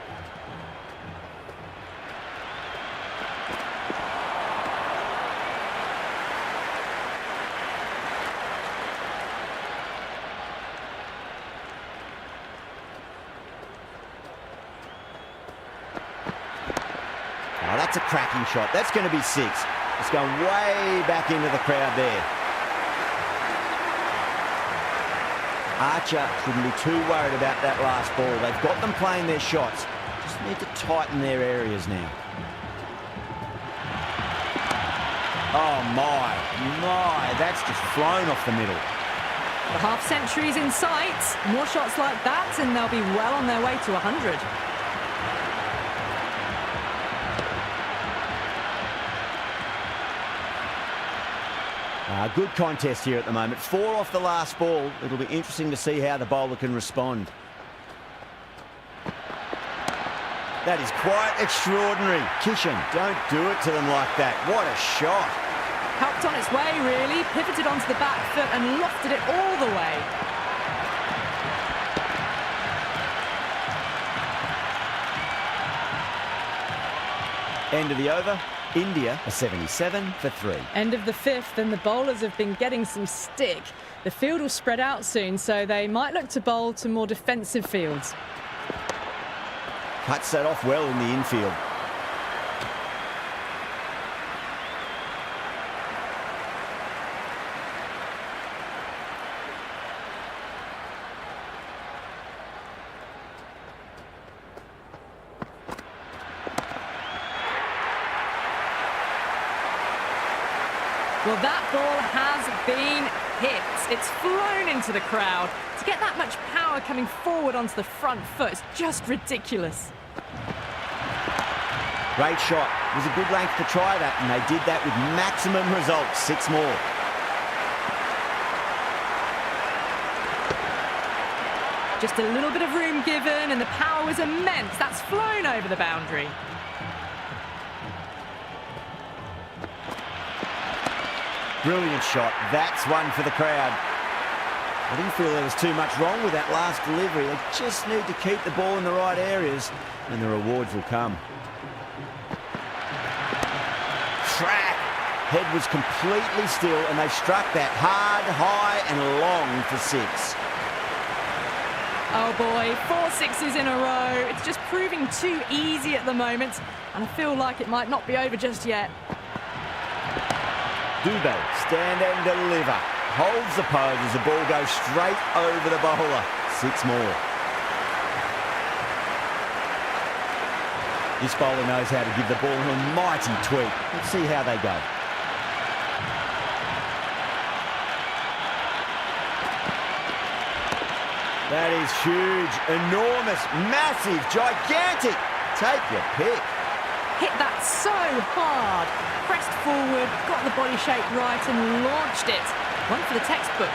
Oh, that's a cracking shot. That's going to be 6. It's going way back into the crowd there. Archer shouldn't be too worried about that last ball. They've got them playing their shots. Just need to tighten their areas now. Oh, my. That's just flown off the middle. The half-century's in sight. More shots like that, and they'll be well on their way to 100. Good contest here at the moment. 4 off the last ball. It'll be interesting to see how the bowler can respond. That is quite extraordinary. Kishan, don't do it to them like that. What a shot. Helped on its way, really. Pivoted onto the back foot and lofted it all the way. End of the over. India a 77 for 3. End of the 5th, and the bowlers have been getting some stick. The field will spread out soon, so they might look to bowl to more defensive fields. Cuts that off well in the infield. Well, that ball has been hit. It's flown into the crowd. To get that much power coming forward onto the front foot is just ridiculous. Great shot. It was a good length to try that, and they did that with maximum results. 6 more. Just a little bit of room given, and the power was immense. That's flown over the boundary. Brilliant shot. That's one for the crowd. I didn't feel there was too much wrong with that last delivery. They just need to keep the ball in the right areas, and the rewards will come. Track. Head was completely still, and they struck that hard, high, and long for 6. Oh boy, 4 sixes in a row. It's just proving too easy at the moment, and I feel like it might not be over just yet. Dubé, stand and deliver. Holds the pose as the ball goes straight over the bowler. 6 more. This bowler knows how to give the ball a mighty tweak. Let's see how they go. That is huge, enormous, massive, gigantic. Take your pick. Hit that so hard. Pressed forward, got the body shape right and launched it. One for the textbook.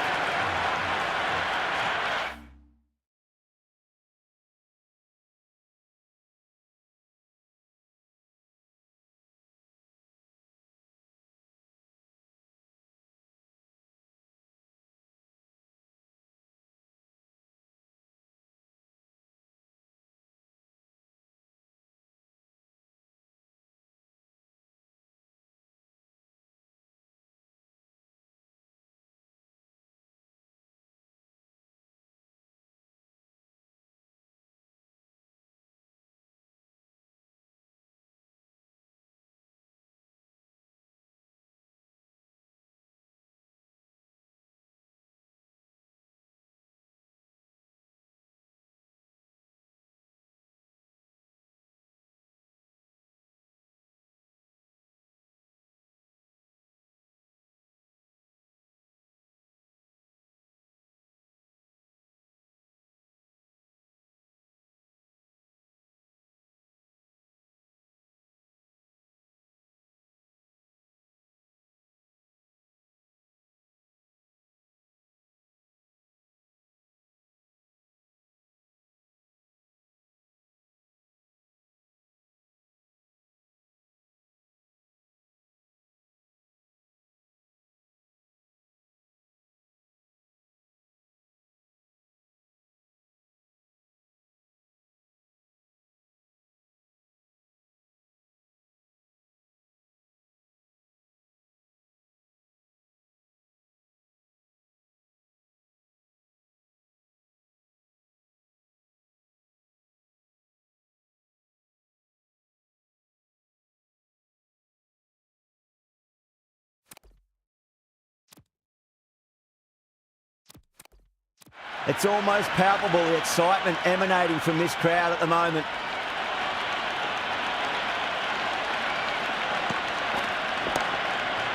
It's almost palpable, the excitement emanating from this crowd at the moment.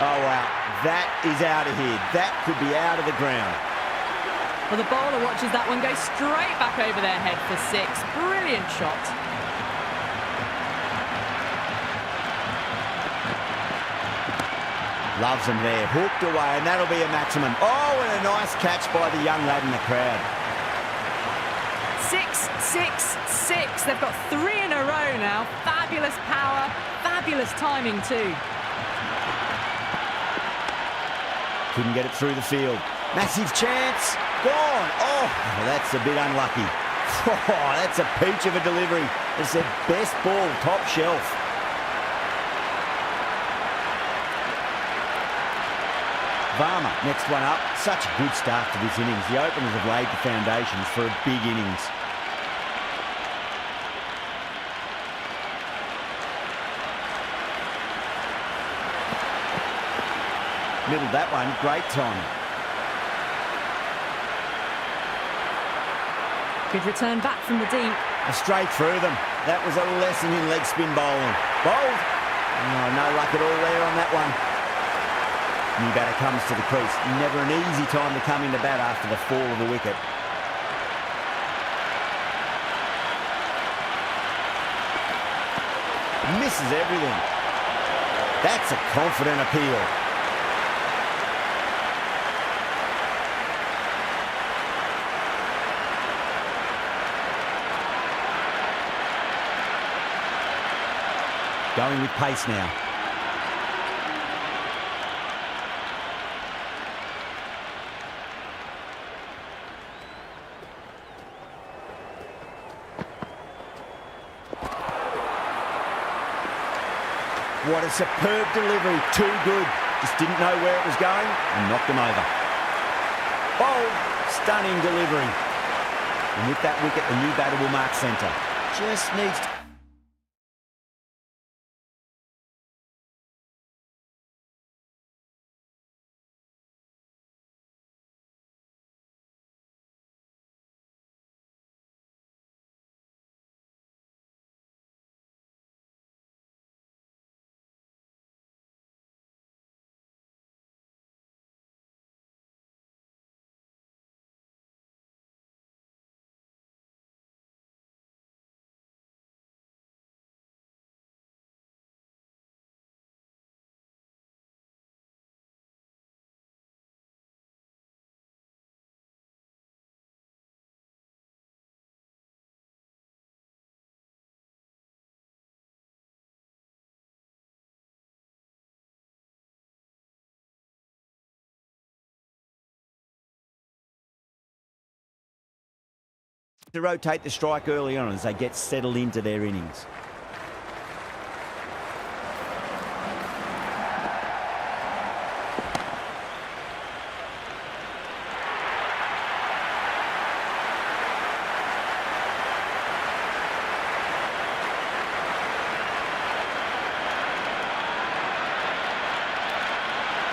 Oh, wow. That is out of here. That could be out of the ground. Well, the bowler watches that one go straight back over their head for 6. Brilliant shot. Loves them there. Hooked away, and that'll be a maximum. Oh, and a nice catch by the young lad in the crowd. 6, 6, 6. They've got 3 in a row now. Fabulous power, fabulous timing too. Couldn't get it through the field. Massive chance. Gone. Oh, that's a bit unlucky. Oh, that's a peach of a delivery. It's their best ball, top shelf. Varma, next one up. Such a good start to this innings. The openers have laid the foundations for a big innings. Middled that one, great time. Good return back from the deep. Straight through them. That was a lesson in leg spin bowling. Bowled. Oh, no luck at all there on that one. New batter comes to the crease. Never an easy time to come into bat after the fall of the wicket. Misses everything. That's a confident appeal. Going with pace now. What a superb delivery. Too good. Just didn't know where it was going and knocked him over. Bold, stunning delivery. And with that wicket, the new batter will mark centre. Just needs to... to rotate the strike early on as they get settled into their innings.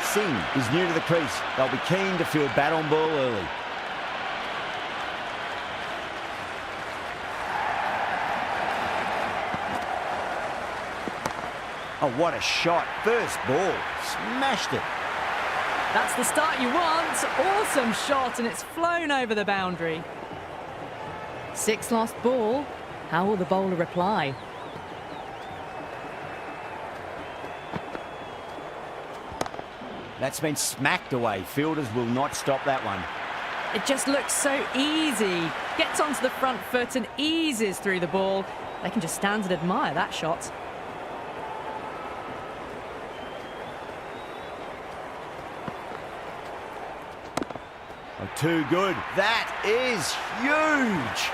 Singh is new to the crease. They'll be keen to field bat on ball early. Oh, what a shot. First ball. Smashed it. That's the start you want. Awesome shot, and it's flown over the boundary. 6 lost ball. How will the bowler reply? That's been smacked away. Fielders will not stop that one. It just looks so easy. Gets onto the front foot and eases through the ball. They can just stand and admire that shot. Oh, too good. That is huge.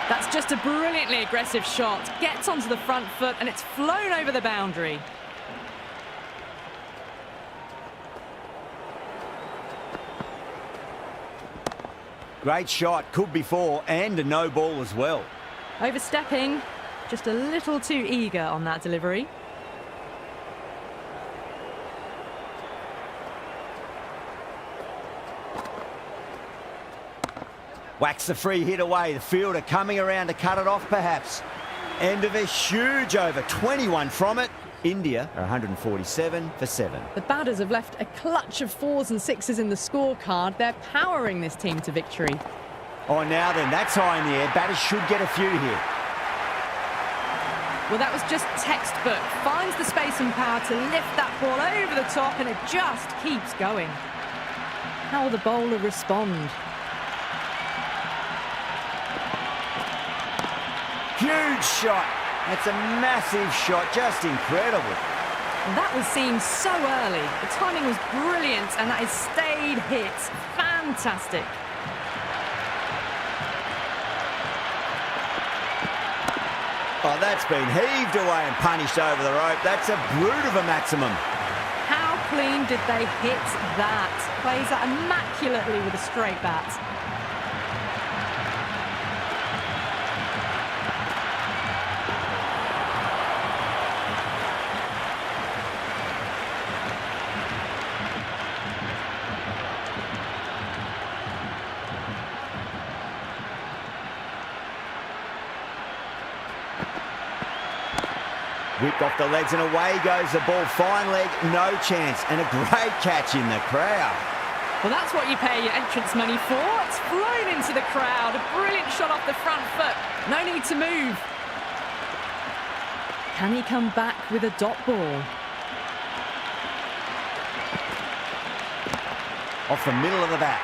That's just a brilliantly aggressive shot. Gets onto the front foot and it's flown over the boundary. Great shot. Could be 4 and a no ball as well. Overstepping. Just a little too eager on that delivery. Whacks the free hit away. The fielder coming around to cut it off perhaps. End of a huge over. 21 from it. India are 147 for 7. The batters have left a clutch of 4s and 6s in the scorecard. They're powering this team to victory. Oh, now then, that's high in the air. Batters should get a few here. Well, that was just textbook. Finds the space and power to lift that ball over the top, and it just keeps going. How will the bowler respond? Huge shot. That's a massive shot. Just incredible. That was seen so early. The timing was brilliant, and that is stayed hits. Fantastic. Oh, that's been heaved away and punished over the rope. That's a brute of a maximum. How clean did they hit that? Plays that immaculately with a straight bat. Whipped off the legs and away goes the ball. Fine leg, no chance. And a great catch in the crowd. Well, that's what you pay your entrance money for. It's flown into the crowd. A brilliant shot off the front foot. No need to move. Can he come back with a dot ball? Off the middle of the bat.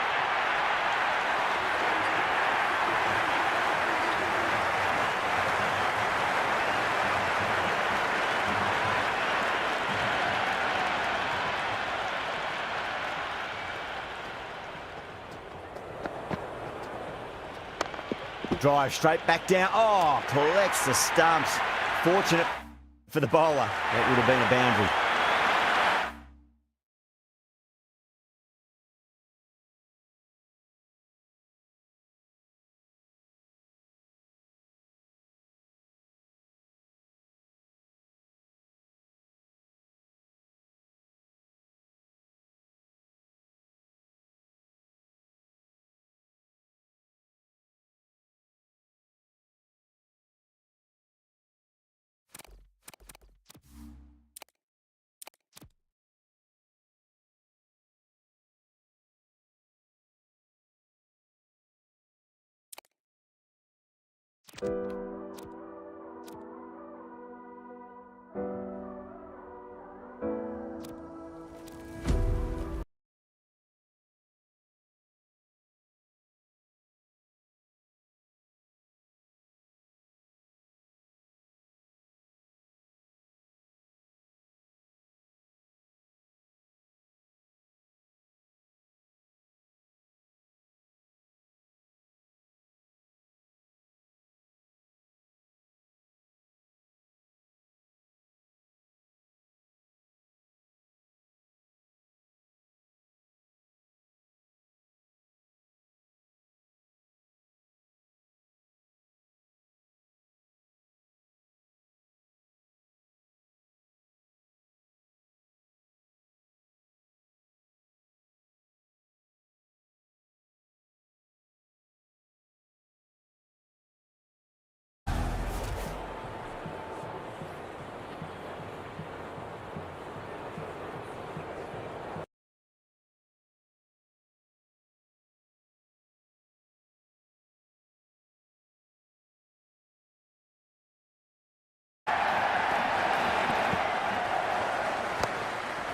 Drive straight back down. Oh, collects the stumps. Fortunate for the bowler. That would have been a boundary.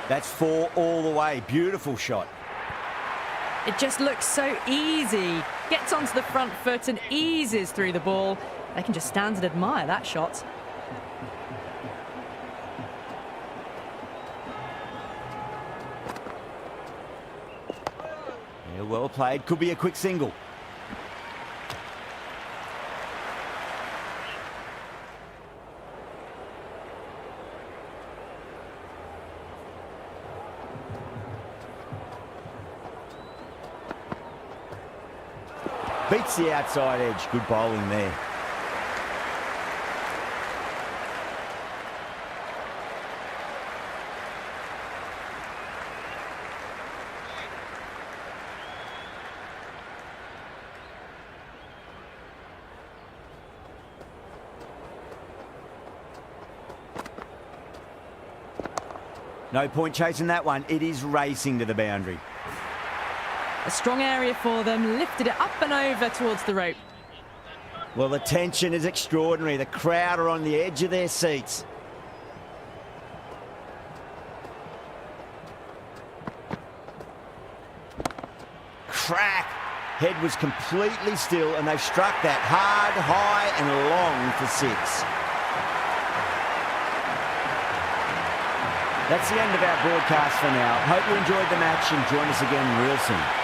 That's 4 all the way. Beautiful shot. It just looks so easy. Gets onto the front foot and eases through the ball. They can just stand and admire that shot. Yeah, well played. Could be a quick single. Beats the outside edge. Good bowling there. No point chasing that one. It is racing to the boundary. A strong area for them, lifted it up and over towards the rope. Well, the tension is extraordinary. The crowd are on the edge of their seats. Crack! Head was completely still and they've struck that hard, high and long for 6. That's the end of our broadcast for now. Hope you enjoyed the match and join us again real soon.